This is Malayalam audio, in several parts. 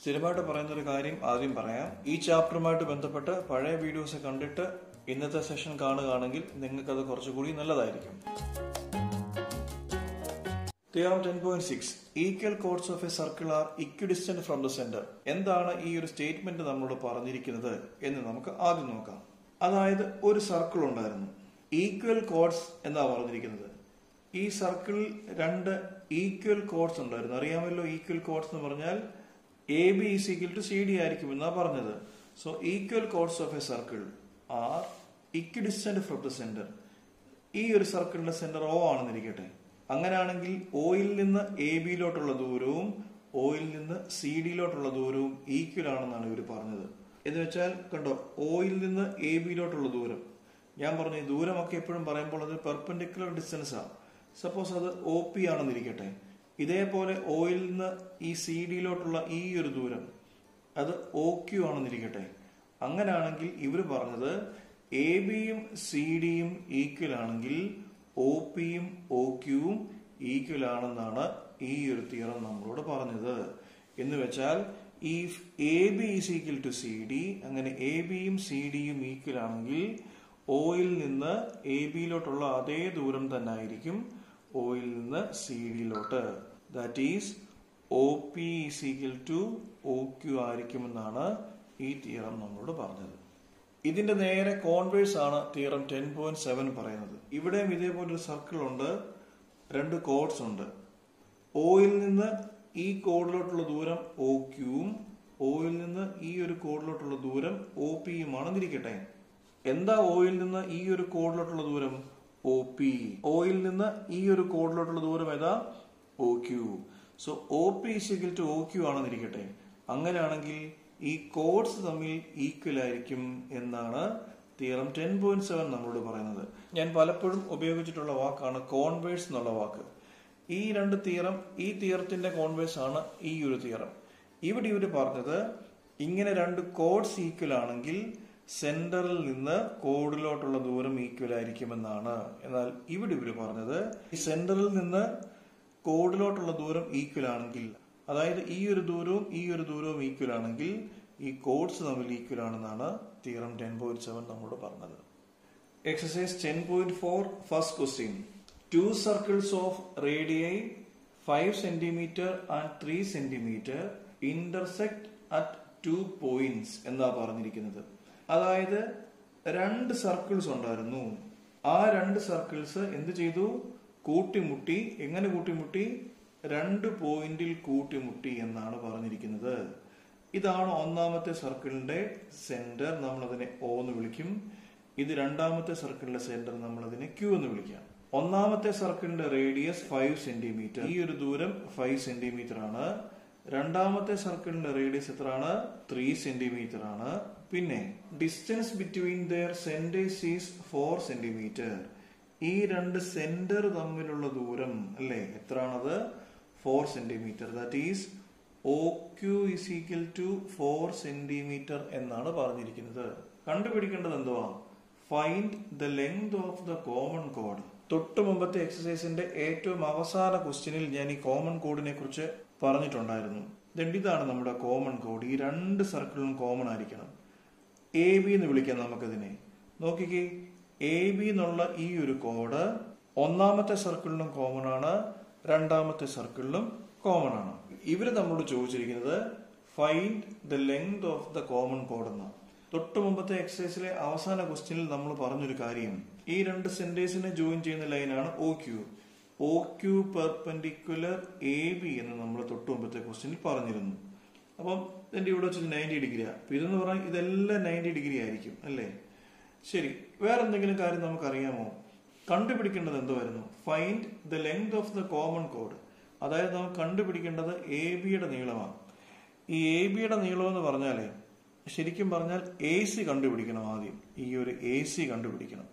സ്ഥിരമായിട്ട് പറയുന്ന ഒരു കാര്യം ആദ്യം പറയാം. ഈ ചാപ്റ്ററുമായിട്ട് ബന്ധപ്പെട്ട് പഴയ വീഡിയോസ് കണ്ടിട്ട് ഇന്നത്തെ സെഷൻ കാണുകയാണെങ്കിൽ നിങ്ങൾക്കത് കുറച്ചുകൂടി നല്ലതായിരിക്കും. Theorem 10.6 Equal chords of a circle are equidistant from the center. എന്താണ് ഈ ഒരു സ്റ്റേറ്റ്മെന്റ് നമ്മളോട് പറഞ്ഞിരിക്കുന്നത് എന്ന് നമുക്ക് ആദ്യം നോക്കാം. അതായത് ഒരു സർക്കിൾ ഉണ്ടായിരുന്നു, ഈക്വൽ കോർഡ്സ് എന്നാ പറഞ്ഞിരിക്കുന്നത്. ഈ സർക്കിളിൽ രണ്ട് ഈക്വൽ കോർഡ്സ് ഉണ്ടായിരുന്നു. അറിയാമല്ലോ, ഈക്വൽ കോർഡ്സ് എന്ന് പറഞ്ഞാൽ AB is equal to CD ആയിരിക്കും എന്നാ പറഞ്ഞത്. So equal chords of a circle are equidistant from the centre. ഈ ഒരു സർക്കിളിന്റെ സെന്റർ O ആണെന്നിരിക്കട്ടെ. അങ്ങനെയാണെങ്കിൽ ഓയിൽ നിന്ന് AB ലോട്ടുള്ള ദൂരവും ഓയിൽ നിന്ന് CD ലോട്ടുള്ള ദൂരവും ഈക്വൽ ആണെന്നാണ് ഇവർ പറഞ്ഞത്. എന്ന് വെച്ചാൽ കണ്ടോ, ഓയിൽ നിന്ന് AB ലോട്ടുള്ള ദൂരം, ഞാൻ പറഞ്ഞു ഈ ദൂരമൊക്കെ എപ്പോഴും പറയുമ്പോൾ അത് പെർപെൻഡിക്കുലർ ഡിസ്റ്റൻസ് ആണ്. സപ്പോസ് അത് OP ആണെന്നിരിക്കട്ടെ. ഇതേപോലെ ഓയിൽ നിന്ന് ഈ CD ലോട്ടുള്ള ഈ ഒരു ദൂരം അത് OQ ആണെന്നിരിക്കട്ടെ. അങ്ങനെയാണെങ്കിൽ ഇവർ പറഞ്ഞത് ABയും CDയും ഈക്വൽ ആണെങ്കിൽ OPയും OQയും ഈക്വൽ ആണെന്നാണ് ഈ ഒരു തിയറം നമ്മളോട് പറഞ്ഞത്. എന്ന് വെച്ചാൽ if AB is equal to CD, അങ്ങനെ ABയും CDയും ഈക്വൽ ആണെങ്കിൽ ഓയിൽ നിന്ന് AB ലോട്ടുള്ള അതേ ദൂരം തന്നെ ആയിരിക്കും ഓയിൽ നിന്ന് CD lot. That is OP is equal to OQ ആയിരിക്കുമെന്നാണ് ഈ തിയറം നമ്മളോട് പറഞ്ഞത്. ഇതിന്റെ നേരെ കോൺവേഴ്സ് ആണ് തിയറം 10.7 പറയുന്നത്. ഇവിടെയും ഇതേപോലൊരു സർക്കിൾ ഉണ്ട്, രണ്ട് കോർഡ്സ് ഉണ്ട്. ഓയിൽ നിന്ന് ഈ കോഡിലോട്ടുള്ള ദൂരം OQയും ഓയിൽ നിന്ന് ഈ ഒരു കോഡിലോട്ടുള്ള ദൂരം OPയുമാണെന്നിരിക്കട്ടെ. എന്താ ഓയിൽ നിന്ന് ഈ ഒരു കോഡിലോട്ടുള്ള ദൂരം? OP. ഓയിൽ നിന്ന് ഈ ഒരു കോഡിലോട്ടുള്ള ദൂരം ഏതാ? OQ. So OP is equal to OQ ആണെന്നിരിക്കട്ടെ. അങ്ങനെയാണെങ്കിൽ ഈ കോഡ്സ് തമ്മിൽ ഈക്വൽ ആയിരിക്കും എന്നാണ് തിയറം 10.7 നമ്മളോട് പറയുന്നത്. ഞാൻ പലപ്പോഴും ഉപയോഗിച്ചിട്ടുള്ള വാക്കാണ് കോൺവേഴ്സ് എന്നുള്ള വാക്ക്. ഈ രണ്ട് തിയറം, ഈ തിയറത്തിന്റെ കോൺവേഴ്സ് ആണ് ഈ ഒരു തിയറം. ഇവിടെ ഇവര് പറഞ്ഞത് ഇങ്ങനെ രണ്ട് കോഡ്സ് ഈക്വൽ ആണെങ്കിൽ സെന്ററിൽ നിന്ന് കോഡിലോട്ടുള്ള ദൂരം ഈക്വൽ ആയിരിക്കുമെന്നാണ്. എന്നാൽ ഇവിടെ ഇവര് പറഞ്ഞത് ഈ സെന്ററിൽ നിന്ന് കോഡിലോട്ടുള്ള ദൂരം ഈക്വൽ ആണെങ്കിൽ, അതായത് ഈ ഒരു ദൂരവും ഈ ഒരു ദൂരവും ഈക്വൽ ആണെങ്കിൽ ഈ കോഡ്സ് തമ്മിൽ ഈക്വൽ ആണെന്നാണ് തിയറം 10.7 നമ്മളോട് പറഞ്ഞത്. Exercise 10.4 first question. Two circles of radii 5 cm and 3 cm intersect at 2 points എന്നാ പറഞ്ഞിരിക്കുന്നത്. അതായത് രണ്ട് സർക്കിൾസ് ഉണ്ടായിരുന്നു. ആ രണ്ട് സർക്കിൾസ് എന്ത് ചെയ്തു? കൂട്ടിമുട്ടി. എങ്ങനെ കൂട്ടിമുട്ടി? 2 പോയിന്റിൽ കൂട്ടിമുട്ടി എന്നാണ് പറഞ്ഞിരിക്കുന്നത്. ഇതാണ് ഒന്നാമത്തെ സർക്കിളിന്റെ സെന്റർ, നമ്മൾ അതിനെ O എന്ന് വിളിക്കും. ഇത് രണ്ടാമത്തെ സർക്കിളിന്റെ സെന്റർ, നമ്മൾ അതിനെ Q എന്ന് വിളിക്കാം. ഒന്നാമത്തെ സർക്കിളിന്റെ റേഡിയസ് 5 സെന്റിമീറ്റർ. ഈ ഒരു ദൂരം 5 സെന്റിമീറ്റർ ആണ്. രണ്ടാമത്തെ സർക്കിളിന്റെ റേഡിയസ് എത്രയാണ്? 3 സെന്റിമീറ്റർ ആണ്. പിന്നെ distance between their centres is 4 centimetre. ഈ രണ്ട് സെന്റർ തമ്മിലുള്ള ദൂരം അല്ലേ, എത്രയാണത്? 4 centimetre. That is OQ is equal to 4 centimetre എന്നാണ് പറഞ്ഞിരിക്കുന്നത്. കണ്ടുപിടിക്കേണ്ടത് എന്തുവാ? Find the length of the common കോഡ്. തൊട്ടു മുമ്പത്തെ എക്സസൈസിന്റെ ഏറ്റവും അവസാന ക്വസ്റ്റ്യനിൽ ഞാൻ ഈ കോമൺ കോഡിനെ കുറിച്ച് പറഞ്ഞിട്ടുണ്ടായിരുന്നു. ഇതാണ് നമ്മുടെ കോമൺ കോഡ്. ഈ രണ്ട് സർക്കിളും കോമൺ ആയിരിക്കണം. AB എന്ന് വിളിക്കാം നമുക്കതിനെ. നോക്കിക്കേ, AB എന്നുള്ള ഈ ഒരു കോഡ് ഒന്നാമത്തെ സർക്കിളിലും കോമൺ ആണ്, രണ്ടാമത്തെ സർക്കിളിലും കോമൺ ആണ്. ഇവര് നമ്മളോട് ചോദിച്ചിരിക്കുന്നത് find the length of the common code എന്നാണ്. തൊട്ടു മുമ്പത്തെ എക്സസൈസിലെ അവസാന ക്വസ്റ്റ്യനിൽ നമ്മൾ പറഞ്ഞൊരു കാര്യം, ഈ രണ്ട് സെന്റേഴ്സിനെ ജോയിൻ ചെയ്യുന്ന ലൈനാണ് OQ പെർപെൻഡിക്കുലർ AB എന്ന് നമ്മൾ തൊട്ടു മുമ്പത്തെ ക്വസ്റ്റ്യനിൽ പറഞ്ഞിരുന്നു. അപ്പം ഇതിന്റെ ഇവിടെ വെച്ചിട്ട് 90 ഡിഗ്രിയാണ്. ഇതെന്ന് പറഞ്ഞാൽ ഇതെല്ലാം 90 ഡിഗ്രി ആയിരിക്കും അല്ലേ? ശരി, വേറെ എന്തെങ്കിലും കാര്യം നമുക്കറിയാമോ? കണ്ടുപിടിക്കേണ്ടത് എന്തുവായിരുന്നു? Find the length of the common code. അതായത് നമുക്ക് കണ്ടുപിടിക്കേണ്ടത് ABയുടെ നീളമാണ്. ഈ ABയുടെ നീളം എന്ന് പറഞ്ഞാലേ, ശരിക്കും പറഞ്ഞാൽ AC കണ്ടുപിടിക്കണം ആദ്യം. ഈ ഒരു AC കണ്ടുപിടിക്കണം.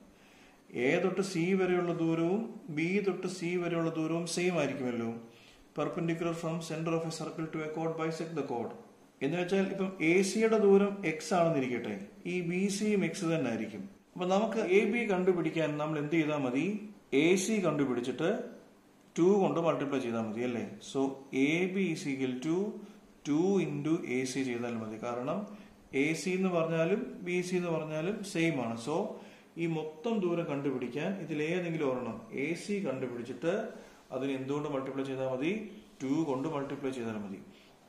A തൊട്ട് C വരെയുള്ള ദൂരവും B തൊട്ട് C വരെയുള്ള ദൂരവും സെയിം ആയിരിക്കുമല്ലോ. Perpendicular from centre of a circle to A code bisect the code. എന്ന് വെച്ചാൽ ഇപ്പം ACയുടെ ദൂരം X ആണെന്നിരിക്കട്ടെ, ഈ BCയും X തന്നെ ആയിരിക്കും. അപ്പൊ നമുക്ക് AB കണ്ടുപിടിക്കാൻ നമ്മൾ എന്ത് ചെയ്താൽ മതി? AC കണ്ടുപിടിച്ചിട്ട് 2 കൊണ്ട് മൾട്ടിപ്ലൈ ചെയ്താൽ മതി അല്ലേ? So AB is equal to 2 into AC ചെയ്താൽ മതി. കാരണം AC എന്ന് പറഞ്ഞാലും BC എന്ന് പറഞ്ഞാലും സെയിം ആണ്. സോ ഈ മൊത്തം ദൂരം കണ്ടുപിടിക്കാൻ ഇതിലേതെങ്കിലും ഒരെണ്ണം AC കണ്ടുപിടിച്ചിട്ട് അതിന് എന്തുകൊണ്ട് മൾട്ടിപ്ലൈ ചെയ്താൽ മതി? 2 കൊണ്ട് മൾട്ടിപ്ലൈ ചെയ്താൽ മതി.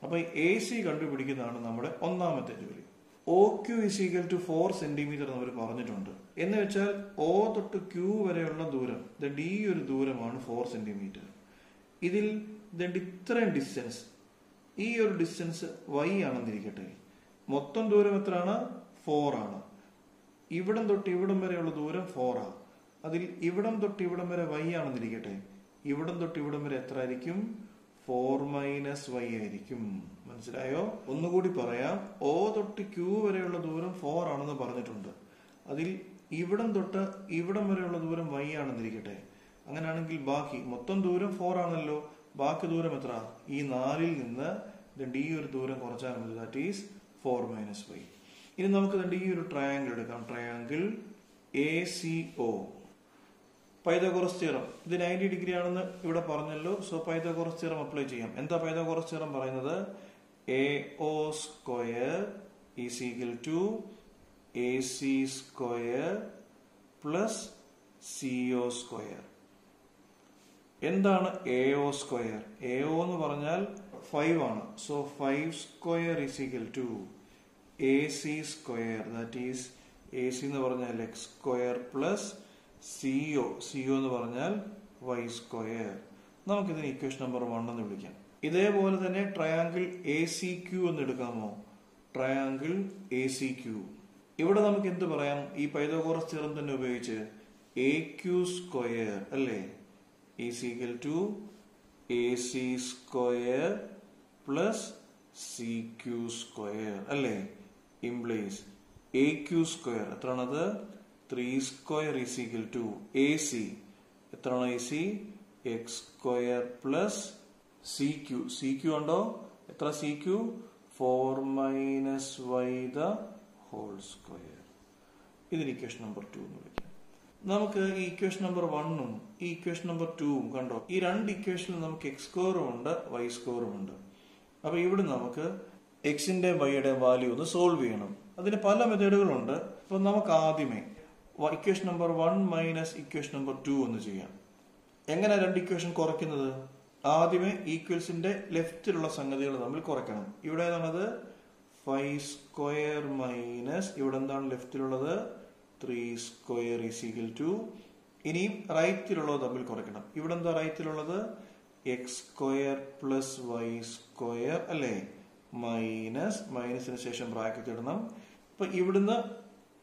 അപ്പൊ AC കണ്ടുപിടിക്കുന്നതാണ് നമ്മുടെ ഒന്നാമത്തെ ജോലി. OQ is equal to 4 centimetre നമ്മൾ പറഞ്ഞിട്ടുണ്ട്. എന്ന് വെച്ചാൽ O തൊട്ട് Q വരെയുള്ള ദൂരം, ഈ ഒരു ദൂരമാണ് 4 സെന്റിമീറ്റർ. ഇതിൽ ഇത്രയും ഡിസ്റ്റൻസ്, ഈ ഒരു ഡിസ്റ്റൻസ് y ആണെന്നിരിക്കട്ടെ. മൊത്തം ദൂരം എത്രയാണ്? 4 ആണ്. ഇവിടം തൊട്ട് ഇവിടം വരെയുള്ള ദൂരം 4 ആണ്. അതിൽ ഇവിടം തൊട്ട് ഇവിടം വരെ y ആണെന്നിരിക്കട്ടെ. ഇവിടം തൊട്ട് ഇവിടം വരെ എത്ര ആയിരിക്കും? 4 മൈനസ് y ആയിരിക്കും. മനസ്സിലായോ? ഒന്നുകൂടി പറയാം. O തൊട്ട് Q വരെയുള്ള ദൂരം 4 ആണെന്ന് പറഞ്ഞിട്ടുണ്ട്. അതിൽ ഇവിടം തൊട്ട് ഇവിടം വരെയുള്ള ദൂരം y ആണെന്നിരിക്കട്ടെ. അങ്ങനെയാണെങ്കിൽ ബാക്കി മൊത്തം ദൂരം 4 ആണല്ലോ. ബാക്കി ദൂരം എത്ര? ഈ 4ൽ നിന്ന് ഈ ഒരു ദൂരം കുറച്ചാൽ മതി. That is 4 minus y. ഇനി നമുക്ക് ഈ ഒരു ട്രയാങ്കിൾ എടുക്കാം. Triangle ACO. Pythagoras theorem. ഇത് 90 ഡിഗ്രി ആണെന്ന് ഇവിടെ പറഞ്ഞല്ലോ. സോ പൈതഗോറസ് തിയറം അപ്ലൈ ചെയ്യാം. എന്താ പൈതഗോറസ് തിയറം പറയുന്നത്? AO square is equal to AC square plus CO square. എന്താണ് AO സ്ക്വയർ? AO എന്ന് പറഞ്ഞാൽ 5 ആണ്. So 5 square is equal to AC square. That is AC എന്ന് പറഞ്ഞാൽ x സ്ക്വയർ പ്ലസ് CO എന്ന് പറഞ്ഞാൽ y സ്ക്വയർ. നമുക്കിതിന് ഇക്വേഷൻ നമ്പർ 1 എന്ന് വിളിക്കാം. ഇതേപോലെ തന്നെ ട്രയാങ്കിൾ ACQ എന്ന് എടുക്കാമോ? Triangle ACQ. ഇവിടെ നമുക്ക് എന്ത് പറയാം? ഈ പൈതഗോറസ് തിയറം തന്നെ ഉപയോഗിച്ച് AQ സ്ക്വയർ അല്ലേ, is equal to AC square plus CQ square അല്ലേ. ഇംപ്ലീസ് AQ സ്ക്വയർ എത്രയാണത്? 3 square is equal to AC. എത്രയാണ് AC? x square plus CQ ഉണ്ടോ? എത്ര CQ? 4 minus y the whole square. ഇതിന് ഇക്വേഷൻ നമ്പർ 2 എന്ന് വിളിക്കാം. നമുക്ക് ഈ ഇക്വേഷൻ നമ്പർ 1ഉം ഈ ഇക്വേഷൻ നമ്പർ 2ഉം കണ്ടോ? ഈ രണ്ട് ഇക്വേഷനിൽ നമുക്ക് x സ്ക്വയറും ഉണ്ട് y സ്ക്വയറും ഉണ്ട്. അപ്പൊ ഇവിടെ നമുക്ക് എക്സിന്റെ വൈയുടെ വാല്യൂ ഒന്ന് സോൾവ് ചെയ്യണം. അതിന് പല മെത്തേഡുകളുണ്ട്. അപ്പൊ നമുക്ക് ആദ്യമേ equation number 1 minus equation number 2 എന്ന് ചെയ്യാം. എങ്ങനെ രണ്ട് ഇക്വേഷൻ കുറയ്ക്കുന്നത്? ആദ്യമേ ഈക്വൽസിന്റെ ലെഫ്റ്റിലുള്ള സംഗതികൾ തമ്മിൽ കുറയ്ക്കണം. ഇവിടെ ഏതാണത്? 5 സ്ക്വയർ മൈനസ് ഇവിടെ എന്താണ് ലെഫ്റ്റിലുള്ളത്? 3 സ്ക്വയർ ഈസ് ഈക്വൽ ടു. ഇനിയും റൈറ്റിലുള്ളത് തമ്മിൽ കുറയ്ക്കണം. ഇവിടെ എന്താ റൈറ്റിലുള്ളത്? x square plus y square അല്ലേ, മൈനസിന് ശേഷം ബ്രാക്കറ്റ് ഇടണം. അപ്പൊ ഇവിടുന്ന്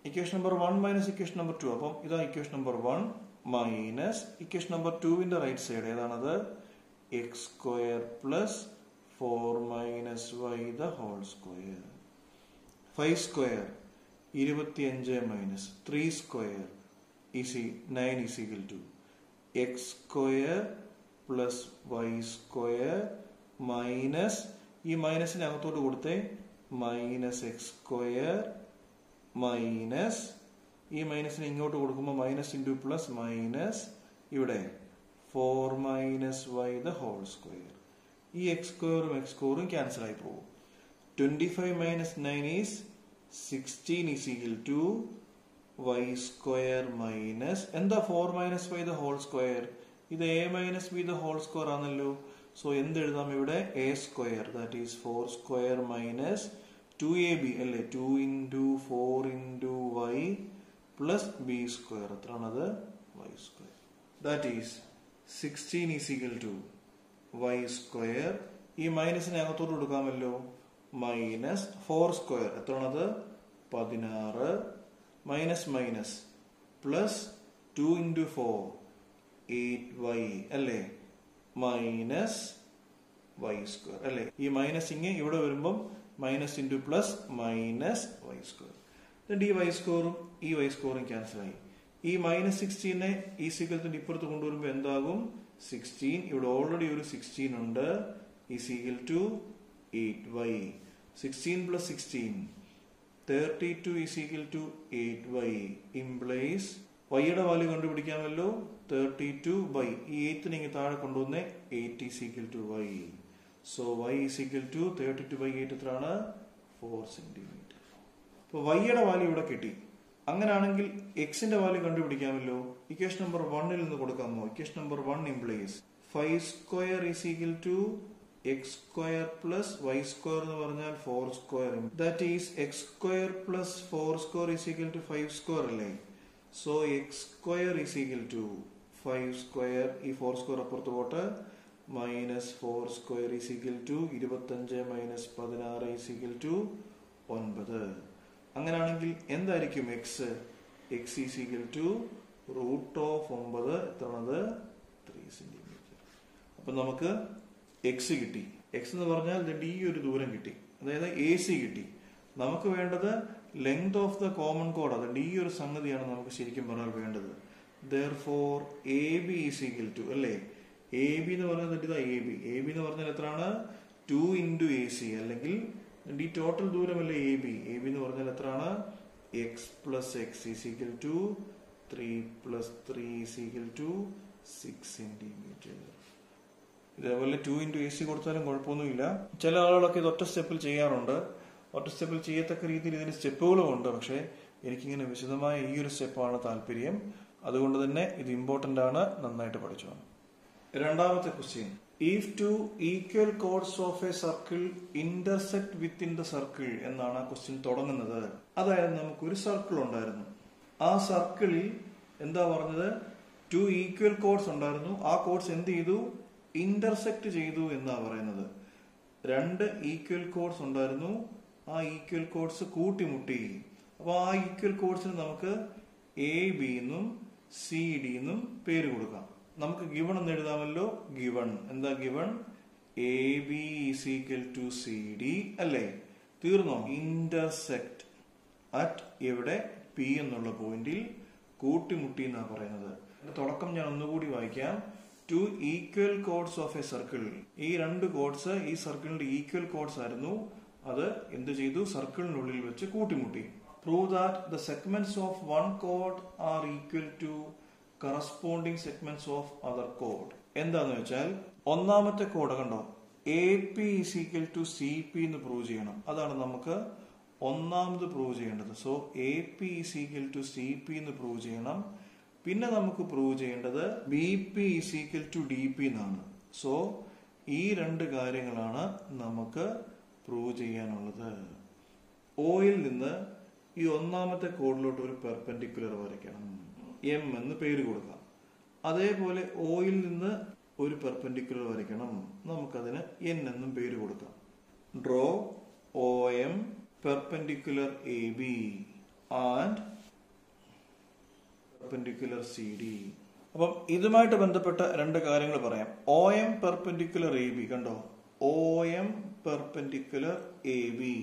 equation number 1 minus equation number 2. അപ്പം ഇതാ equation number 1 minus equation number 2വിന്റെ റൈറ്റ് സൈഡ് ഏതാണത്? x square plus 4 minus y the whole square. 5 square 25 minus 3 square 9 is equal to x square plus y square minus ഈ മൈനസിന് അകത്തോട്ട് കൊടുത്തേ മൈനസ് x സ്ക്വയർ മൈനസ് ഈ മൈനസിന് ഇങ്ങോട്ട് കൊടുക്കുമ്പോൾ മൈനസ് ഇൻറ്റു പ്ലസ് മൈനസ് ഇവിടെ 4 minus y the whole square. ഈ x സ്ക്വയറും ക്യാൻസൽ ആയി പോകും. 25 minus 9 is 16 is equal to y square minus എന്താ 4 minus y the whole square? ഇത് a minus b the whole square ആണല്ലോ. സോ എന്ത് എഴുതാം ഇവിടെ? a square that is 4 square minus 2ab അല്ലേ, 2 into 4 into y plus b square. എത്രയാണത്? y square. That is 16 is equal to y square. ഈ മൈനസിനെ അകത്തോട്ട് കൊടുക്കാമല്ലോ. മൈനസ് 4 സ്ക്വയർ എത്രയാണത്? 16 minus minus plus 2 into 4 8y അല്ലേ, മൈനസ് y സ്ക്വയർ അല്ലേ. ഈ മൈനസ് ഇങ്ങനെ ഇവിടെ വരുമ്പം minus into plus minus y square. എന്നിട്ട് ഈ y സ്ക്വയറും ഈ y സ്ക്വയറും ക്യാൻസൽ ആയി. ഈ മൈനസ് 16നെ ഈ സീക്വൽസിന്റെ ഇപ്പുറത്ത് കൊണ്ടുവരുമ്പോൾ എന്താകും? 16. ഇവിടെ ഓൾറെഡി ഒരു 16 ഉണ്ട്. Is equal to 8y. 16 plus 16 32 is equal to 8y. Implies വൈയുടെ വാല്യൂ കണ്ടുപിടിക്കാമല്ലോ. 32 ബൈ ഈ 8നെ താഴെ കൊണ്ടുവന്നേ 8 is equal to y. So y is equal to 32/8 എത്രയാണ്? 4 സെന്റിമീറ്റർ. അപ്പോൾ y യുടെ വാല്യൂ ഇവിടെ കിട്ടി. അങ്ങനെയാണെങ്കിൽ എക്സിന്റെ വാല്യൂ കണ്ടുപിടിക്കാമല്ലോ. ഇക്വേഷൻ നമ്പർ 1 നിന്ന് കൊടുക്കാമോ? Equation number 1 implies 5 square is equal to x square plus y square എന്ന് പറഞ്ഞാൽ 4 square. That is x square plus 4 square is equal to 5 square അല്ലേ? So x square is equal to 5 square, ഈ 4 square അപ്പുറത്ത് പോട്ടെ, minus 4 square is equal to 25 minus 16 is equal to 9. അങ്ങനെയാണെങ്കിൽ എന്തായിരിക്കും x? X is equal to root of 9 എത്രയാണത്? 3 സെന്റിമീറ്റർ. അപ്പൊ നമുക്ക് എക്സ് കിട്ടി. എക്സ് എന്ന് പറഞ്ഞാൽ ഈ ഒരു ദൂരം കിട്ടി, അതായത് എ സി കിട്ടി. നമുക്ക് വേണ്ടത് length of the common code, അത് ഈ ഒരു സംഗതിയാണ് നമുക്ക് ശരിക്കും പറഞ്ഞാൽ വേണ്ടത്. therefore AB is equal to അല്ലേ? എ ബി എന്ന് പറഞ്ഞാൽ ഇതാ എ ബി. എ ബി എന്ന് പറഞ്ഞാൽ എത്രയാണ്? 2 into AC, അല്ലെങ്കിൽ ഈ ടോട്ടൽ ദൂരമല്ലേ എ ബി. എ ബി എന്ന് പറഞ്ഞാൽ എത്രയാണ്? X plus X is equal to 3 plus 3 is equal to 6 centimetre. ഇതേപോലെ 2 into AC കൊടുത്താലും കുഴപ്പമൊന്നുമില്ല. ചില ആളുകളൊക്കെ ഇത് ഒറ്റ സ്റ്റെപ്പിൽ ചെയ്യാറുണ്ട്. ഒറ്റ സ്റ്റെപ്പിൽ ചെയ്യത്തക്ക രീതിയിൽ ഇതിന് സ്റ്റെപ്പുകളും ഉണ്ട്. പക്ഷേ എനിക്കിങ്ങനെ വിശദമായ ഈ ഒരു സ്റ്റെപ്പാണ് താല്പര്യം. അതുകൊണ്ട് തന്നെ ഇത് ഇമ്പോർട്ടന്റ് ആണ്, നന്നായിട്ട് പഠിച്ചു. രണ്ടാമത്തെ question, if two equal chords of a circle intersect within the circle എന്നാണ് ആ ക്വസ്റ്റ്യൻ തുടങ്ങുന്നത്. അതായത് നമുക്കൊരു സർക്കിൾ ഉണ്ടായിരുന്നു. ആ സർക്കിളിൽ എന്താ പറഞ്ഞത്? 2 ഈക്വൽ കോർഡ്സ് ഉണ്ടായിരുന്നു. ആ കോർഡ്സ് എന്ത് ചെയ്തു? ഇന്റർസെക്ട് ചെയ്തു എന്നാ പറയുന്നത്. 2 ഈക്വൽ കോർഡ്സ് ഉണ്ടായിരുന്നു. ആ ഈക്വൽ കോർഡ്സ് കൂട്ടിമുട്ടി. അപ്പൊ ആ ഈക്വൽ കോർഡ്സിന് നമുക്ക് എ ബി എന്നും സി ഡി എന്നും പേര് കൊടുക്കാം. നമുക്ക് ഗിവൺ എന്ന് എഴുതാമല്ലോ. ഗിവൺ എന്താ? Given A B is equal to C D അല്ലേ? തീർന്നോ? ഇന്റർസെക്ട് അറ്റ് എവിടെ? പി എന്നുള്ള പോയിന്റിൽ കൂട്ടിമുട്ടി എന്നാ പറയുന്നത്. തുടക്കം ഞാൻ ഒന്നുകൂടി വായിക്കാം. 2 equal chords of a circle. ഈ 2 കോർഡ്സ് ഈ സർക്കിളിന്റെ ഈക്വൽ കോർഡ്സ് ആയിരുന്നു. അത് എന്ത് ചെയ്തു? സർക്കിളിനുള്ളിൽ വെച്ച് കൂട്ടിമുട്ടി. Prove that the segments of one chord are equal to corresponding segments of other കോഡ്. എന്താന്ന് വെച്ചാൽ ഒന്നാമത്തെ കോഡ് കണ്ടോ, A P is equal to C P എന്ന് പ്രൂവ് ചെയ്യണം. അതാണ് നമുക്ക് ഒന്നാമത് പ്രൂവ് ചെയ്യേണ്ടത്. So A P is equal to C P എന്ന് പ്രൂവ് ചെയ്യണം. പിന്നെ നമുക്ക് പ്രൂവ് ചെയ്യേണ്ടത് B P is equal to D P എന്നാണ്. സോ ഈ 2 കാര്യങ്ങളാണ് നമുക്ക് പ്രൂവ് ചെയ്യാനുള്ളത്. ഓയിൽ നിന്ന് ഈ ഒന്നാമത്തെ കോഡിലോട്ട് ഒരു പെർപെൻഡിക്കുലർ വരയ്ക്കണം. എം എന്ന് പേര് കൊടുക്കാം. അതേപോലെ ഓയിൽ നിന്ന് ഒരു പെർപെൻഡിക്കുലർ വരയ്ക്കണം. നമുക്കതിന് എൻ എന്നും പേര് കൊടുക്കാം. Draw O M perpendicular A B and perpendicular C D. അപ്പം ഇതുമായിട്ട് ബന്ധപ്പെട്ട 2 കാര്യങ്ങൾ പറയാം. O M perpendicular A B കണ്ടോ, O M perpendicular A B.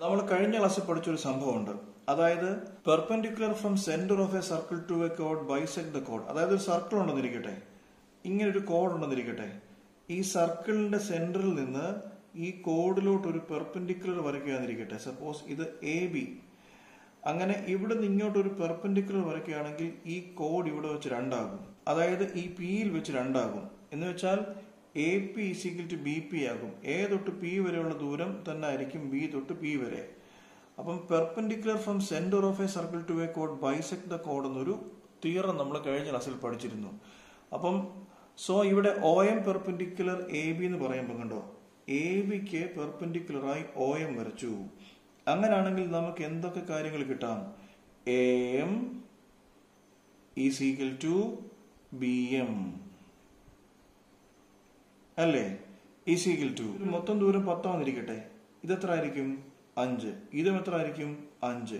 നമ്മൾ കഴിഞ്ഞ ക്ലാസ്സിൽ പഠിച്ചൊരു സംഭവമുണ്ട്. അതായത് perpendicular from centre of a circle to A code bisect the code. അതായത് ഒരു സർക്കിൾ ഉണ്ടെന്നിരിക്കട്ടെ, ഇങ്ങനെ ഒരു കോഡ് ഉണ്ടെന്നിരിക്കട്ടെ. ഈ സർക്കിളിന്റെ സെന്ററിൽ നിന്ന് ഈ കോഡിലോട്ട് ഒരു പെർപെൻഡിക്കുലർ വരയ്ക്കുകയാന്നിരിക്കട്ടെ. സപ്പോസ് ഇത് എ ബി. അങ്ങനെ ഇവിടെ നിന്ന് ഇങ്ങോട്ട് ഒരു പെർപെൻഡിക്കുലർ വരയ്ക്കുകയാണെങ്കിൽ ഈ കോഡ് ഇവിടെ വെച്ച് 2 ആകും. അതായത് ഈ പിയിൽ വെച്ച് 2 ആകും. എന്ന് വെച്ചാൽ A P is equal to B P ആകും. എ തൊട്ട് പി വരെയുള്ള ദൂരം തന്നെ ആയിരിക്കും ബി തൊട്ട് പി വരെ. അപ്പം perpendicular from centre of a circle to A code bisect the code എന്നൊരു തിയറം നമ്മൾ കഴിഞ്ഞ ക്ലാസ്സിൽ പഠിച്ചിരുന്നു. അപ്പം സോ ഇവിടെ O M perpendicular A B എന്ന് പറയുമ്പോൾ കണ്ടോ, എ ബിക്ക് പെർപെൻഡിക്കുലറായി ഒ എം വരച്ചു. അങ്ങനെയാണെങ്കിൽ നമുക്ക് എന്തൊക്കെ കാര്യങ്ങൾ കിട്ടാം? A M is equal to B M അല്ലേ? ഈസ് ഈക്വൽ ടു മൊത്തം ദൂരം 10 ആണെന്നിരിക്കട്ടെ. ഇതെത്ര ആയിരിക്കും? 5. ഇതും എത്ര ആയിരിക്കും? 5.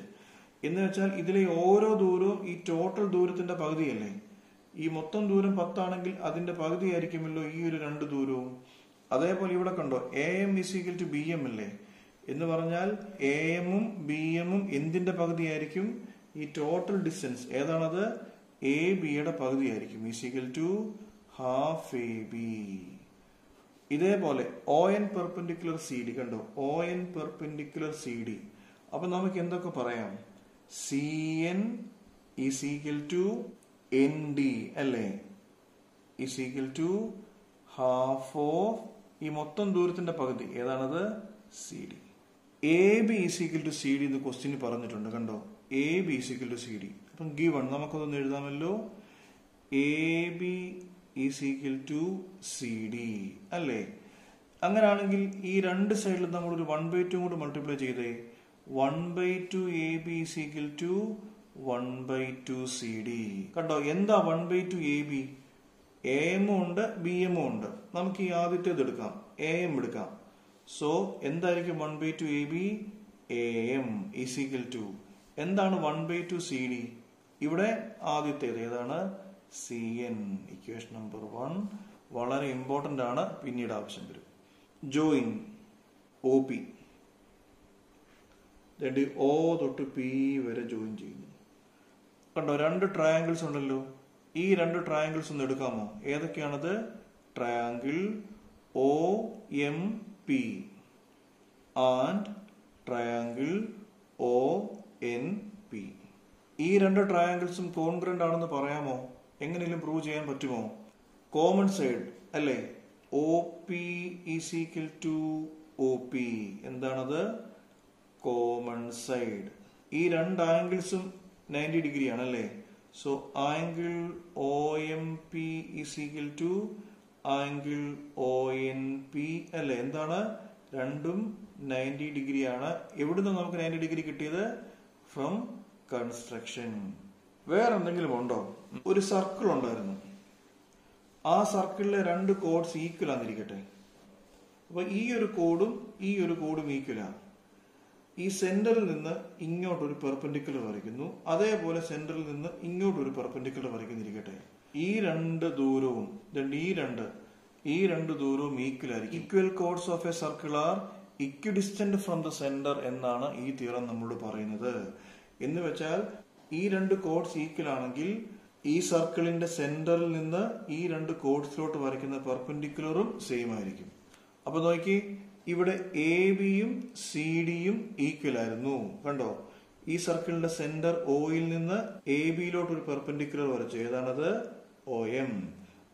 എന്ന് വെച്ചാൽ ഇതിലെ ഓരോ ദൂരവും ഈ ടോട്ടൽ ദൂരത്തിന്റെ പകുതിയല്ലേ? ഈ മൊത്തം ദൂരം 10 ആണെങ്കിൽ അതിന്റെ പകുതി ആയിരിക്കുമല്ലോ ഈ ഒരു 2 ദൂരവും. അതേപോലെ ഇവിടെ കണ്ടോ, A M is equal to B M അല്ലേ? എന്ന് പറഞ്ഞാൽ എ എമ്മും ബി എമ്മും എന്തിന്റെ പകുതിയായിരിക്കും? ഈ ടോട്ടൽ ഡിസ്റ്റൻസ് ഏതാണത്? എ ബിയുടെ പകുതിയായിരിക്കും. Is equal to half A B. ഇതേപോലെ O N perpendicular C D കണ്ടോ, O N perpendicular C D. അപ്പൊ നമുക്ക് എന്തൊക്കെ പറയാം? C N is equal to N D അല്ലേ? Is equal to half of ഈ മൊത്തം ദൂരത്തിന്റെ പകുതി ഏതാണത്? C D. A B is equal to C D എന്ന് ക്വസ്റ്റ്യന് പറഞ്ഞിട്ടുണ്ട്. കണ്ടോ, A B is equal to C D. അപ്പം ഗിവൺ നമുക്കതൊന്ന് എഴുതാമല്ലോ. A B is equal to C D അല്ലേ? അങ്ങനെയാണെങ്കിൽ ഈ രണ്ട് സൈഡിലും നമ്മളൊരു 1/2 കൂടി മൾട്ടിപ്ലൈ ചെയ്തേ. 1/2 A B is equal to 1/2 C D. കണ്ടോ, എന്താ 1/2 എ ബി? എ എമ്മും ഉണ്ട് ബി എമ്മും ഉണ്ട്. നമുക്ക് ഈ ആദ്യത്തേത് എടുക്കാം, എ എം എടുക്കാം. സോ എന്തായിരിക്കും 1/2 A B? A M is equal to എന്താണ് 1/2 സി ഡി? ഇവിടെ ആദ്യത്തേത് ഏതാണ്? C N. ഇക്വേഷൻ നമ്പർ 1 വളരെ ഇമ്പോർട്ടന്റ് ആണ്, പിന്നീട് ആവശ്യം വരും. Join O P. ഒ തൊട്ട് പി വരെ ജോയിൻ ചെയ്യുന്നു. കണ്ടോ, രണ്ട് ട്രയാങ്കിൾസ് ഉണ്ടല്ലോ. ഈ രണ്ട് ട്രയാങ്കിൾസ് ഒന്ന് എടുക്കാമോ? ഏതൊക്കെയാണത്? Triangle O M P and triangle O N P. ഈ രണ്ട് ട്രയാങ്കിൾസും കോൺഗ്രന്റ് ആണെന്ന് പറയാമോ? എങ്ങനെയും പ്രൂവ് ചെയ്യാൻ പറ്റുമോ? കോമൺ സൈഡ് അല്ലേ? O P is equal to O P. എന്താണത്? Common side. ഈ രണ്ട് ആംഗിൾസും 90 ഡിഗ്രി ആണല്ലേ? So angle O M P is equal to angle O N P അല്ലേ? എന്താണ്? രണ്ടും 90 ഡിഗ്രി ആണ്. എവിടുന്ന് നമുക്ക് 90 ഡിഗ്രി കിട്ടിയത്? From construction. വേറെ എന്തെങ്കിലും ഉണ്ടോ? ഒരു സർക്കിൾ ഉണ്ടായിരുന്നു. ആ സർക്കിളിലെ രണ്ട് കോഡ്സ് ഈക്വൽ ആണെന്നിരിക്കട്ടെ. അപ്പൊ ഈ ഒരു കോഡും ഈ ഒരു കോഡും ഈക്വലാണ്. ഈ സെന്ററിൽ നിന്ന് ഇങ്ങോട്ടൊരു പെർപെൻഡിക്കുലർ വരയ്ക്കുന്നു, അതേപോലെ സെന്ററിൽ നിന്ന് ഇങ്ങോട്ടൊരു പെർപെൻഡിക്കുലർ വരയ്ക്കുന്നിരിക്കട്ടെ. ഈ രണ്ട് ദൂരവും ഈ രണ്ട് ദൂരവും ഈക്വൽ ആയിരിക്കും. Equal chords of a circle are equidistant from the centre എന്നാണ് ഈ തിയറം നമ്മളോട് പറയുന്നത്. എന്ന് വെച്ചാൽ ഈ രണ്ട് കോഡ്സ് ഈക്വൽ ആണെങ്കിൽ ഈ സർക്കിളിന്റെ സെന്ററിൽ നിന്ന് ഈ രണ്ട് കോഡ്സിലോട്ട് വരയ്ക്കുന്ന പെർപെൻഡിക്കുലറും സെയിം ആയിരിക്കും. അപ്പൊ നോക്കി, ഇവിടെ എ ബിയും സി ഡിയും ഈക്വൽ ആയിരുന്നു. കണ്ടോ, ഈ സർക്കിളിന്റെ സെന്റർ ഒയിൽ നിന്ന് എ ബിയിലോട്ട് ഒരു പെർപെൻഡിക്കുലർ വരച്ചു. ഏതാണത്? O M.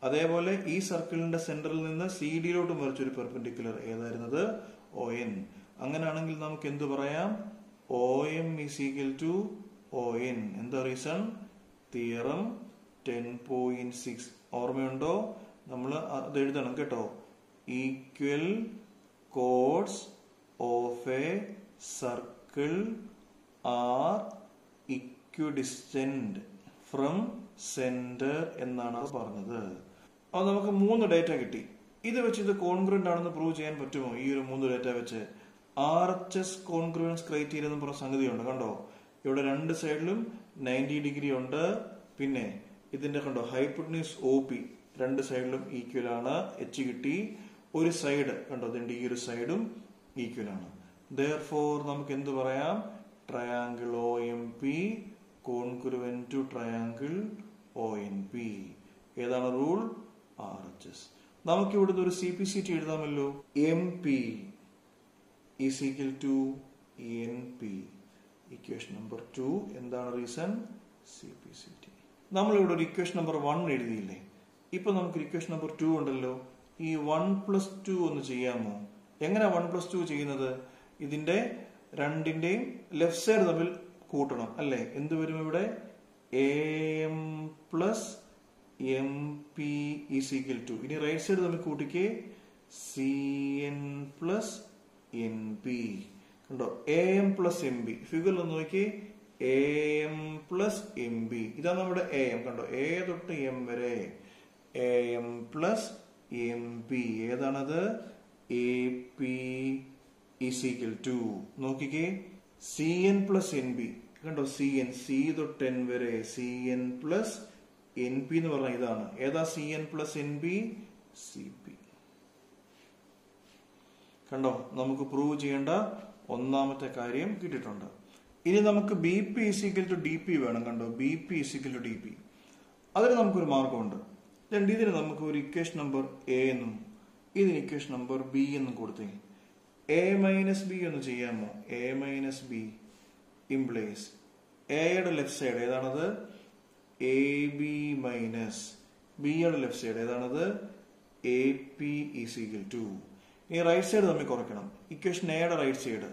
അതേപോലെ ഈ സർക്കിളിന്റെ സെന്ററിൽ നിന്ന് സി ഡിയിലോട്ട് വരച്ചൊരു പെർപെൻഡിക്കുലർ ഏതായിരുന്നത്? O N. അങ്ങനെയാണെങ്കിൽ നമുക്ക് എന്ത് പറയാം? O M is equal to O N. എന്താ റീസൺ? തിയറം 10.6. ഓർമ്മയുണ്ടോ? നമ്മൾ അത് എഴുതണം കേട്ടോ. Equal chords of a circle are equidistant from centre എന്നാണ് പറഞ്ഞത്. അപ്പൊ നമുക്ക് 3 ഡേറ്റ കിട്ടി. ഇത് വെച്ച് ഇത് കോൺഗ്രുവന്റ് ആണെന്ന് പ്രൂവ് ചെയ്യാൻ പറ്റുമോ? ഈ ഒരു 3 ഡേറ്റ വെച്ച് RHS കോൺഗ്രുവൻസ് ക്രൈറ്റീരിയ എന്ന് പറഞ്ഞ സംഗതിയുണ്ട്. കണ്ടോ, ഇവിടെ രണ്ട് സൈഡിലും 90 ഡിഗ്രി ഉണ്ട്. പിന്നെ ഇതിന്റെ കണ്ടോ ഹൈപ്പോട്ടന്യൂസ് ഒ പി രണ്ട് സൈഡിലും ഈക്വൽ ആണ്. എച്ച് കിട്ടി. ഒരു സൈഡ് കണ്ടോ, ഇതിന്റെ ഈ ഒരു സൈഡും ഈക്വൽ ആണ്. Therefore നമുക്ക് എന്ത് പറയാം? Triangle O M P congruent to triangle O N P. ഏതാണ് റൂൾ? RHS. നമുക്ക് ഇവിടുന്ന് ഒരു CPCT എഴുതാമല്ലോ. M P is equal to N P. Equation number 2. എന്താണ് റീസൺ? CPCT. നമ്മളിവിടെ ഒരു ഇക്വേഷൻ നമ്പർ 1 എഴുതിയില്ലേ? ഇപ്പൊ നമുക്ക് ഇക്വേഷൻ നമ്പർ 2 ഉണ്ടല്ലോ. ഈ 1+2 ഒന്ന് ചെയ്യാമോ? എങ്ങനെ 1+2 ചെയ്യുന്നത്? ഇതിന്റെ രണ്ടിന്റെയും ലെഫ്റ്റ് സൈഡ് തമ്മിൽ കൂട്ടണം അല്ലേ? എന്ത് വരും ഇവിടെ? AM plus M P is equal to, ഇനി റൈറ്റ് സൈഡ് തമ്മിൽ കൂട്ടിക്ക് CN പ്ലസ് എൻ പി. കണ്ടോ, AM പ്ലസ് എം ബി. ഫിഗറിൽ ഒന്ന് നോക്കി, AM പ്ലസ് എം ബി. ഇതാണ് നമ്മുടെ AM. കണ്ടോ, A തൊട്ട് M വരെ AM പ്ലസ് എം പി. ഏതാണത്? AP ഈസ് ഈക്വൽ ടു നോക്കിക്കേ CN പ്ലസ് എൻ ബി. കണ്ടോ, CN C തൊട്ട് N വരെ CN പ്ലസ് എൻ പി എന്ന് പറഞ്ഞാൽ ഇതാണ്. ഏതാ CN plus N B? CP. കണ്ടോ, നമുക്ക് പ്രൂവ് ചെയ്യേണ്ട ഒന്നാമത്തെ കാര്യം കിട്ടിയിട്ടുണ്ട്. ഇനി നമുക്ക് BP is equal to DP വേണം. കണ്ടോ, BP is equal to DP. അതിന് നമുക്കൊരു മാർഗമുണ്ട്. ഇതിന് നമുക്ക് ഒരു ഇക്വേഷൻ നമ്പർ A എന്നും ഇതിന് ഇക്വേഷൻ നമ്പർ B എന്നും കൊടുത്തേ. A മൈനസ് ബി ഒന്ന് ചെയ്യാമോ? A മൈനസ് ബി ഇംപ്ലൈസ് എയുടെ ലെഫ്റ്റ് സൈഡ് ഏതാണത്? AB മൈനസ് ബിയുടെ ലെഫ്റ്റ് സൈഡ് ഏതാണത്? AP is equal to. ഈ റൈറ്റ് സൈഡ് തമ്മിൽ കുറയ്ക്കണം. ഇക്വേഷൻ എയുടെ right side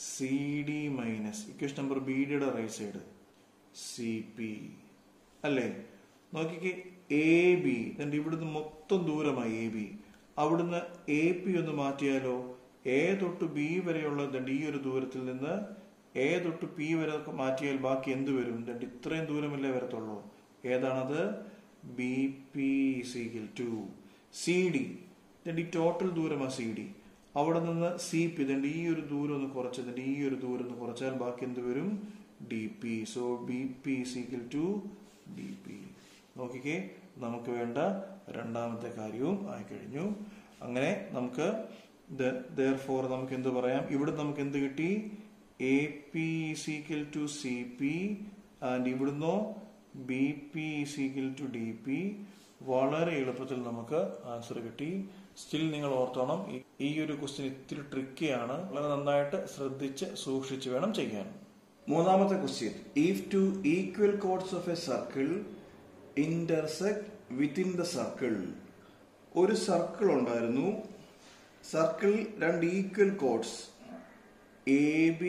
CD minus equation number BDയുടെ റൈറ്റ് സൈഡ് CP അല്ലേ? നോക്കിക്കേ, AB ഇവിടുന്ന് മൊത്തം ദൂരമായി AB. അവിടുന്ന് AP ഒന്ന് മാറ്റിയാലോ? A തൊട്ട് B വരെയുള്ള ഈ ഒരു ദൂരത്തിൽ നിന്ന് A തൊട്ട് P വരെ മാറ്റിയാൽ ബാക്കി എന്ത് വരും? ഇത്രയും ദൂരമല്ലേ വരത്തുള്ളൂ. ഏതാണത്? BP = CD. ഈ ടോട്ടൽ ദൂരമാ CD. അവിടെ നിന്ന് CP ഈ ഒരു ദൂരം ഒന്ന് കുറച്ച് ഈ ഒരു ദൂരം ഒന്ന് കുറച്ചാൽ ബാക്കി എന്ത് വരും? DP. So BP = DP. നോക്കിക്കേ, നമുക്ക് വേണ്ട രണ്ടാമത്തെ കാര്യവും ആയിക്കഴിഞ്ഞു. അങ്ങനെ നമുക്ക് therefore നമുക്ക് എന്ത് പറയാം? ഇവിടെ നമുക്ക് എന്ത് കിട്ടി? AP = CP ആൻഡ് ഇവിടുന്നോ BP = DP. വളരെ എളുപ്പത്തിൽ നമുക്ക് ആൻസർ കിട്ടി. സ്റ്റിൽ നിങ്ങൾ ഓർത്തോണം, ഈ ഒരു ക്വസ്റ്റ്യൻ ഇത്തിരി ട്രിക്കിയാണ്. വളരെ നന്നായിട്ട് ശ്രദ്ധിച്ച് സൂക്ഷിച്ച് വേണം ചെയ്യാൻ. മൂന്നാമത്തെ question, if two equal chords of a circle intersect within the circle. ഒരു സർക്കിൾ ഉണ്ടായിരുന്നു. സർക്കിളിൽ രണ്ട് ഈക്വൽ കോർഡ്സ് AB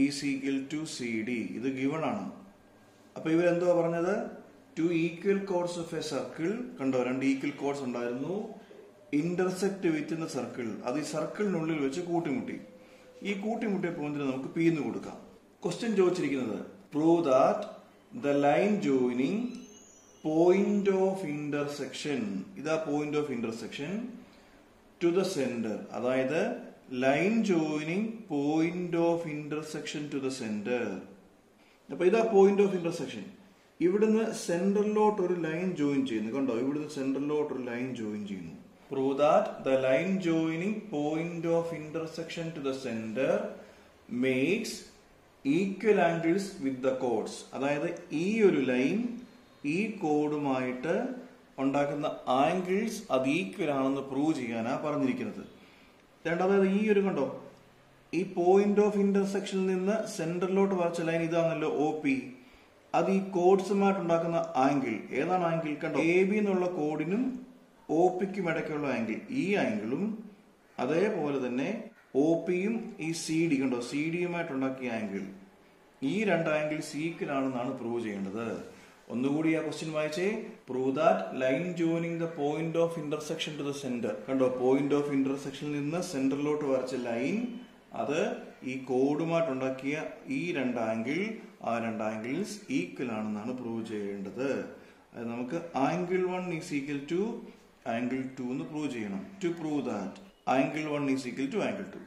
= CD. ഇത് ഗിവൺ ആണ്. അപ്പൊ ഇവരെന്തോ പറഞ്ഞത്? Two equal chords of a circle. കണ്ടോ, രണ്ട് ഈക്വൽ കോർഡ്സ് ഉണ്ടായിരുന്നു. Intersect within the circle. അത് ഈ സർക്കിളിനുള്ളിൽ വെച്ച് കൂട്ടിമുട്ടി. ഈ കൂട്ടിമുട്ടിയ പോയിന്റിന് നമുക്ക് P എന്ന് കൊടുക്കാം. ക്വസ്റ്റ്യൻ ചോദിച്ചിരിക്കുന്നത് prove that the line joining point of intersection, ഇതാ point of intersection, to the centre. അതായത് line joining point of intersection to the centre. അപ്പൊ ഇതാ പോയിന്റ് ഓഫ് ഇന്റർസെക്ഷൻ. ഇവിടുന്ന് സെന്ററിലോട്ട് ഒരു ലൈൻ ജോയിൻ ചെയ്യുന്നു. കണ്ടോ, ഇവിടുന്ന് സെന്ററിലോട്ട് ഒരു ലൈൻ ജോയിൻ ചെയ്യുന്നു. Prove that the line joining point of intersection to the centre makes equal angles with the chords. അതായത് ഈ ഒരു ലൈൻ ഈ കോഡുമായിട്ട് ഉണ്ടാക്കുന്ന ആംഗിൾസ് അത് ഈക്വൽ ആണെന്ന് പ്രൂവ് ചെയ്യാനാ പറഞ്ഞിരിക്കുന്നത്. രണ്ടാമത് ഈ ഒരു കണ്ടോ, ഈ പോയിന്റ് ഓഫ് ഇന്റർസെക്ഷനിൽ നിന്ന് സെന്ററിലോട്ട് വരച്ച ലൈൻ ഇതാണല്ലോ OP. അത് ഈ കോഡ്സുമായിട്ട് ഉണ്ടാക്കുന്ന ആംഗിൾ ഏതാണ്? ആംഗിൾ കണ്ടോ, AB എന്നുള്ള കോഡിനും OPക്കും ഇടയ്ക്കുള്ള ആംഗിൾ ഈ ആംഗിളും, അതേപോലെ തന്നെ OPയും ഈ CD കണ്ടോ CDയുമായിട്ട് ഉണ്ടാക്കിയ ആംഗിൾ, ഈ രണ്ട് ആംഗിൾസ് ഈക്വൽ ആണെന്നാണ് പ്രൂവ് ചെയ്യേണ്ടത്. ഒന്നുകൂടി ആ ക്വസ്റ്റ്യൻ വായിച്ചേ. Prove that line joining the point of intersection to the centre. കണ്ടോ, പോയിന്റ് ഓഫ് ഇന്റർസെക്ഷനിൽ നിന്ന് സെന്ററിലോട്ട് വരച്ച ലൈൻ അത് ഈ കോഡുമായിട്ടുണ്ടാക്കിയ ഈ രണ്ട് ആംഗിൾ, ആ രണ്ട് ആംഗിൾസ് ഈക്വൽ ആണെന്നാണ് പ്രൂവ് ചെയ്യേണ്ടത്. അത് നമുക്ക് ആംഗിൾ 1 = ആംഗിൾ 2 എന്ന് പ്രൂവ് ചെയ്യണം. To prove that angle 1 = angle 2.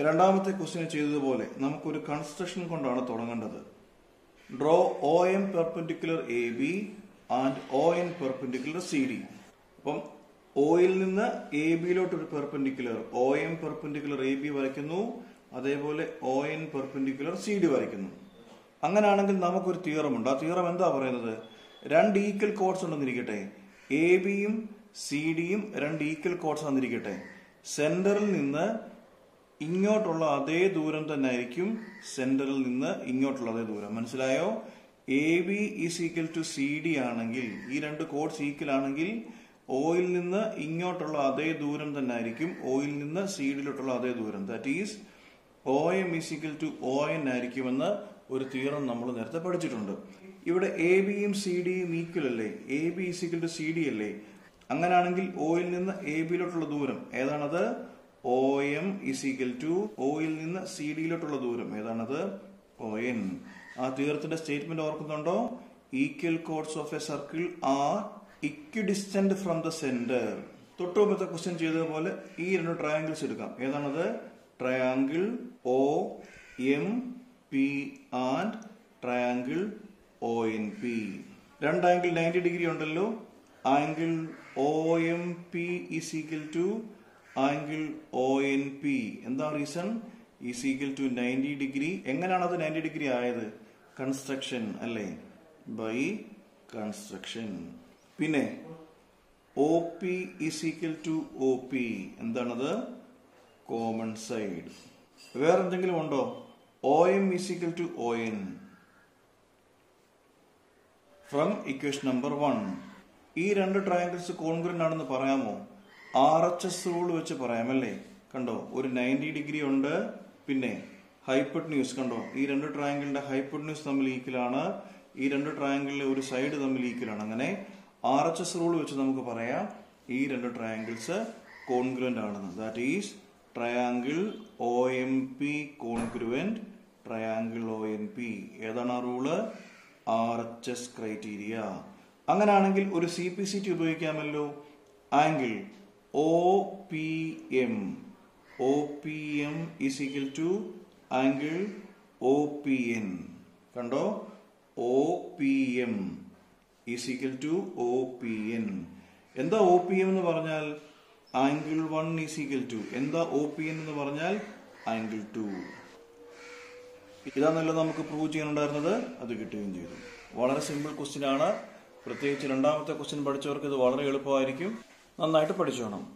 രണ്ടാമത്തെ ക്വസ്റ്റ്യൻ ചെയ്തതുപോലെ നമുക്കൊരു കൺസ്ട്രക്ഷൻ കൊണ്ടാണ് തുടങ്ങേണ്ടത്. Draw OM perpendicular AB and ON perpendicular CD. അപ്പം Oയിൽ നിന്ന് ABയിലോട്ട് ഒരു പെർപെൻഡിക്കുലർ OM പെർപെൻഡിക്കുലർ AB വരയ്ക്കുന്നു. അതേപോലെ ON പെർപെൻഡിക്കുലർ CD വരയ്ക്കുന്നു. അങ്ങനെയാണെങ്കിൽ നമുക്കൊരു തിയറം ഉണ്ട്. ആ തിയറം എന്താ പറയുന്നത്? രണ്ട് ഈക്വൽ കോഡ്സ് ഉണ്ടെന്നിരിക്കട്ടെ. ABയും CDയും രണ്ട് ഈക്വൽ കോഡ്സ് ആണെന്നിരിക്കട്ടെ. സെന്ററിൽ നിന്ന് ഇങ്ങോട്ടുള്ള അതേ ദൂരം തന്നെ ആയിരിക്കും സെന്ററിൽ നിന്ന് ഇങ്ങോട്ടുള്ള അതേ ദൂരം. മനസ്സിലായോ? AB = CD ആണെങ്കിൽ, ഈ രണ്ട് കോഡ്സ് ഈക്വൽ ആണെങ്കിൽ Oയിൽ നിന്ന് ഇങ്ങോട്ടുള്ള അതേ ദൂരം തന്നെ ആയിരിക്കും Oയിൽ നിന്ന് CDയിലോട്ടുള്ള അതേ ദൂരം. ദാറ്റ് ഈസ് OM = ON ആയിരിക്കുമെന്ന് ഒരു തിയറം നമ്മൾ നേരത്തെ പഠിച്ചിട്ടുണ്ട്. ഇവിടെ ABയും CDയും ഈക്വൽ അല്ലേ? AB = CD അല്ലേ? അങ്ങനെയാണെങ്കിൽ Oയിൽ നിന്ന് ABയിലോട്ടുള്ള ദൂരം ഏതാണത്? OM = Oയിൽ നിന്ന് CDയിലോട്ടുള്ള ദൂരം ഏതാണത്? ON. ആ തിയറത്തിന്റെ സ്റ്റേറ്റ്മെന്റ് ഓർക്കുന്നുണ്ടോ? Equal chords of a circle are equidistant from the centre. തൊട്ടുമുമ്പത്തെ ക്വസ്റ്റ്യൻ ചെയ്തതുപോലെ ഈ രണ്ട് ട്രയാങ്കിൾസ് എടുക്കാം. ഏതാണത്? Triangle OMP and triangle ONP. രണ്ട് ആംഗിൾ 90 ഡിഗ്രി ഉണ്ടല്ലോ. Angle OMP = angle ONP. എന്താ റീസൺ? = 90 ഡിഗ്രി. എങ്ങനെയാണ് അത് 90 ഡിഗ്രി ആയത്? കൺസ്ട്രക്ഷൻ അല്ലേ? By construction. പിന്നെ OP = OP. എന്താണത്? Common side. വേറെന്തെങ്കിലും ഉണ്ടോ? OM = ON from equation number 1. ഈ രണ്ട് ട്രയാങ്കിൾസ് കോൺഗ്രന്റ് ആണെന്ന് പറയാമോ? RHS റൂൾ വെച്ച് പറയാം അല്ലേ? കണ്ടോ, ഒരു 90 ഡിഗ്രി ഉണ്ട്, പിന്നെ ഹൈപ്പോട്ടന്യൂസ് കണ്ടോ, ഈ രണ്ട് ട്രയാങ്കിളിന്റെ ഹൈപ്പോട്ടന്യൂസ് തമ്മിൽ ഈക്വലാണ്, ഈ രണ്ട് ട്രയാങ്കിളിലെ ഒരു സൈഡ് തമ്മിൽ ഈക്വലാണ്. അങ്ങനെ RHS റൂൾ വെച്ച് നമുക്ക് പറയാം ഈ രണ്ട് ട്രയാങ്കിൾസ് കോൺഗ്രുവന്റ് ആണെന്ന്. That is triangle OMP congruent triangle ONP. ഏതാണ് ആ റൂള്? RHS criteria. അങ്ങനെയാണെങ്കിൽ ഒരു CPCT ഉപയോഗിക്കാമല്ലോ. Angle OPM is equal to angle OPN. കണ്ടോ, OPM is equal to OPN. എന്താ OPM എന്ന് പറഞ്ഞാൽ? Angle 1 is equal to. എന്താ OPN എന്ന് പറഞ്ഞാൽ? ആംഗിൾ 2. ഇതാണല്ലോ നമുക്ക് പ്രൂവ് ചെയ്യാനുണ്ടായിരുന്നത്. അത് കിട്ടുകയും ചെയ്തു. വളരെ സിമ്പിൾ ക്വസ്റ്റ്യൻ ആണ്. പ്രത്യേകിച്ച് രണ്ടാമത്തെ ക്വസ്റ്റ്യൻ പഠിച്ചവർക്ക് ഇത് വളരെ എളുപ്പമായിരിക്കും. നന്നായിട്ട് പഠിച്ചോണം.